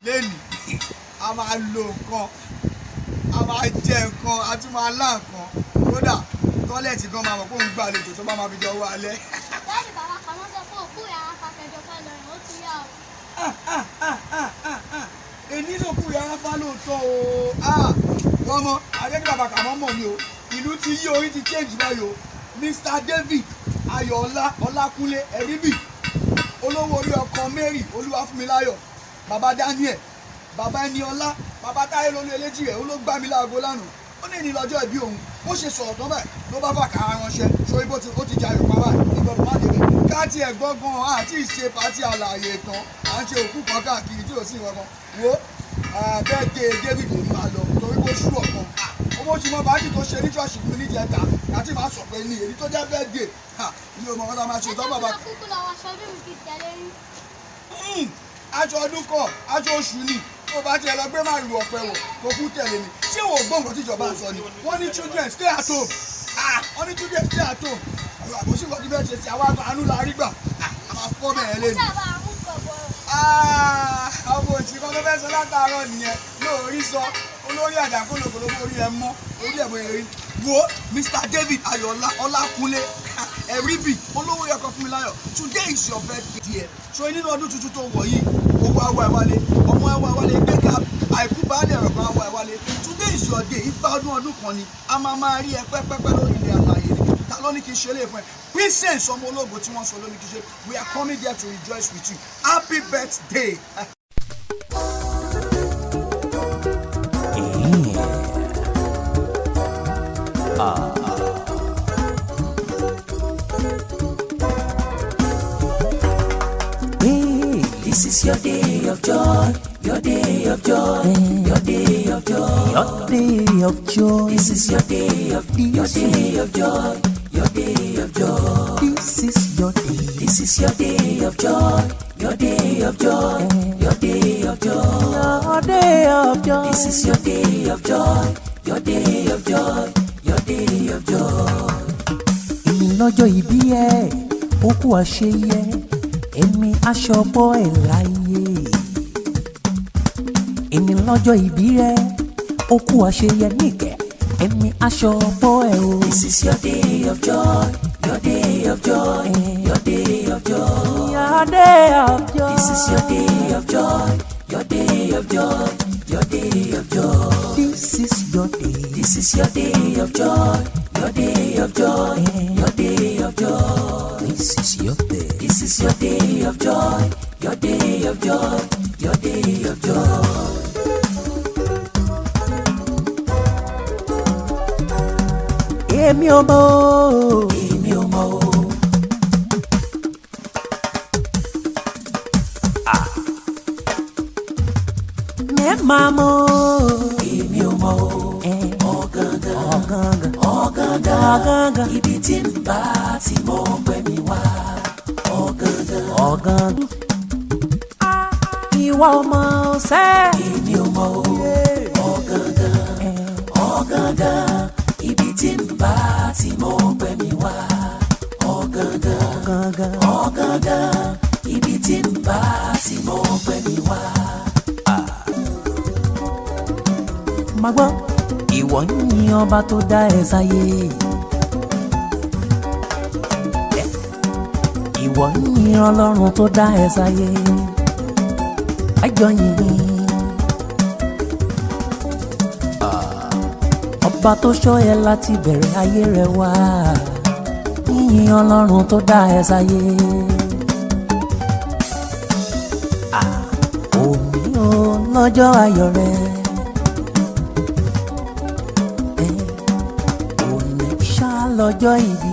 lẹ́nu a máa lo nǹkan a máa jẹ nǹkan a tún máa lá nǹkan kódà tọ́lẹ̀tì kan máa mọ̀ pé òun gbà àlejò tó bá máa fi jọ wọ alẹ́. Dáàdì bàbá kan ló sọ pé òkú ìyá afáfẹjọ fẹ́ lọ rìn ó ti yá o. èyí ló kú ìyá afá lóòótọ́ o wọ́n mọ adékè bàbá kàmọ́ mọ̀ mi o ìlú ti yí orí ti change báyìí o Mr. David Ayọ̀ọ́lá Ọlákúnlé Ẹ̀ríbì olówó orí ọkọ Mary Olúwafúnmiláyọ̀ bàbá Daniel bàbá Ẹniọlá bàbá Táyé lólú eléjì rẹ̀ ó ló gbá mi láago lánàá ó ní ìlọ́jọ́ ìbí òun ó ṣe sọ̀rọ̀ tán báyìí ló bá fà kára ránṣẹ́ sórí bó ti jà yorùbá báyìí ìgbọ̀dọ̀ má débẹ̀ káàtì ẹ̀gbọ́n gan àti ìṣe pàtí àlàyé tán à ń ṣe òkú kan káàkiri tí ò sí ìwọ̀n kan wo bẹ́ẹ̀ dé David ló máa lọ torí kó ṣú ọ̀kan owó tí mo bá dì tó ṣe ní ṣọ́ọ̀ṣì fún níjẹta àti máa sọ pé ní èyí tó jẹ́ bẹ́ẹ̀ dé ní ọmọ ọ̀gá máa ṣe tọ́ bàbá. aṣọ ọdún kọ aṣọ oṣù ni tó bá tiẹ̀ lọ gbé máa rù ọ̀pẹ wọ̀ kó kú tẹ̀lé mi ṣé wò ó gbọ́ nǹkan tíjọba sọ ni wọ́n ní children stay at home wọ́n ní children stay at home àbòsí nǹkan tí bẹ́ẹ̀ ṣe sí àwa àánú la rí gbà àmà fọ́ bẹ́ẹ̀ lé ní. ọmọ òsì kan tó fẹ́ sọ látàárọ̀ nìyẹn lóòrí sọ olórí àdàkólòkòlò orí ẹ mọ́ orí ẹ̀ bóyá rí wo Mr. David Ayọ̀ọ́lá Ọlákúnlé Ẹ̀ríbì olówó yọkọ Fúnmiláyọ̀ today is your birthday dear so nínú ọdún tuntun tó wọ̀ yìí owó àwọ̀ ẹ̀wálé ọmọ ẹ̀wọ̀ ẹ̀wálé gbẹ́gà àìkú baálé ẹ̀rọ kan àwọ̀ ẹ̀wálé today is your day ìgbà ọdún kan ni a máa rí ẹ pẹ́pẹ́pẹ́ lórí ilé àlàyé ni ta ló ní kí n ṣe lè fún ẹ princess ọmọ ológo tí wọ́n sọ ló ní kí n ṣe we are coming there to rejoice with you happy birthday. This is your day of joy, your day of joy, your day of joy, your day of joy. This is your day of joy, your day of joy. This is your day. This is your day of joy, your day of joy, your day of joy, your day of joy. This is your day of joy, your day of joy, your day of joy. Ìlọ́jọ́ ìbí ẹ̀ ó kú àṣeyẹ. Èmi aṣọ́bọ̀ ẹ̀ láyé èmi lọ́jọ́ ìbí rẹ̀ ó kú àṣeyẹ níkẹ́ èmi aṣọ́bọ̀ ẹ̀ o. This is your day of joy, your day of joy, your day of joy, your day of joy. This is your day of joy, your day of joy, your day of joy. This is your day. This is your day of joy, your day of joy, your day of joy. This is your day. This is your day of joy, your day of joy, your day of joy. Èmi ò mọ̀ o, èmi ò mọ̀ o. Mẹ́ẹ̀mà mọ̀ o, èmi ò mọ̀ o. Ọ̀gángan ibi tí ń bá ti mọ̀ pẹ́ mi wá. Ọ̀gángan ìwọ ọmọ ọ̀sẹ̀. Èmi ò mọ̀ o. Ọ̀gángan ibi tí ń bá ti mọ̀ pẹ́ mi wá. Ọ̀gángan ibi tí ń bá ti mọ̀ pẹ́ mi wá. Má gbọ́ ìwọ ni ọba tó dá ẹ sáyé. Ìwọ ni Ọlọ́run tó dá ẹ sáyé. Àjọ yìí ọba tó ṣọ́ ẹ láti bẹ̀rẹ̀ ayé rẹ wá. Yìnyín Ọlọ́run tó dá ẹ sáyé. Òní o lọ́jọ́ ayọ̀ rẹ. Òní ṣá lọ́jọ́ ìbí.